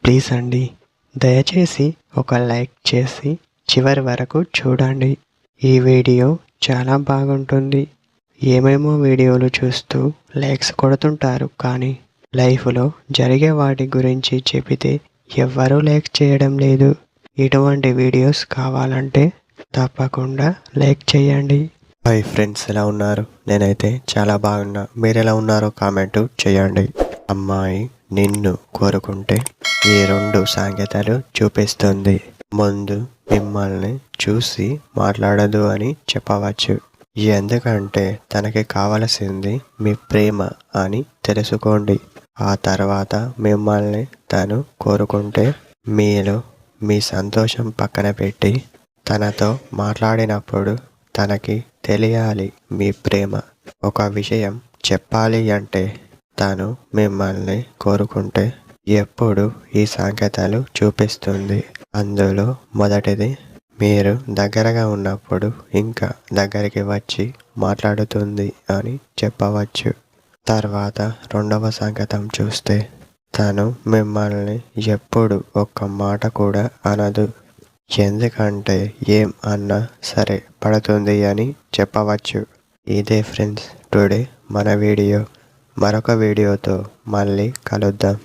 Please అండి, దయచేసి ఒక లైక్ చేసి చివరి వరకు చూడండి. ఈ వీడియో చాలా బాగుంటుంది. ఏమేమో వీడియోలు చూస్తూ లైక్స్ కొడుతుంటారు, కానీ లైఫ్లో జరిగే వాటి గురించి చెబితే ఎవ్వరూ లైక్ చేయడం లేదు. ఇటువంటి వీడియోస్ కావాలంటే తప్పకుండా లైక్ చేయండి. హాయ్ ఫ్రెండ్స్, ఎలా ఉన్నారు? నేనైతే చాలా బాగున్నా. మీరు ఎలా ఉన్నారో కామెంట్ చేయండి. అమ్మాయి నిన్ను కోరుకుంటే ఈ 2 సంకేతాలు చూపిస్తుంది. ముందు మిమ్మల్ని చూసి మాట్లాడదు అని చెప్పవచ్చు, ఎందుకంటే తనకి కావలసింది మీ ప్రేమ అని తెలుసుకోండి. ఆ తర్వాత మిమ్మల్ని తను కోరుకుంటే మీలో మీ సంతోషం పక్కన పెట్టి తనతో మాట్లాడినప్పుడు తనకి తెలియాలి మీ ప్రేమ. ఒక విషయం చెప్పాలి అంటే తను మిమ్మల్ని కోరుకుంటే ఎప్పుడు ఈ సంకేతాలు చూపిస్తుంది. అందులో మొదటిది, మీరు దగ్గరగా ఉన్నప్పుడు ఇంకా దగ్గరికి వచ్చి మాట్లాడుతుంది అని చెప్పవచ్చు. తర్వాత రెండవ సంకేతం చూస్తే తను మిమ్మల్ని ఎప్పుడు ఒక్క మాట కూడా అనదు, ఎందుకంటే ఏం అన్నా సరే పడుతుంది అని చెప్పవచ్చు. ఇదే ఫ్రెండ్స్ టుడే మన వీడియో. మరొక వీడియోతో మళ్ళీ కలుద్దాం.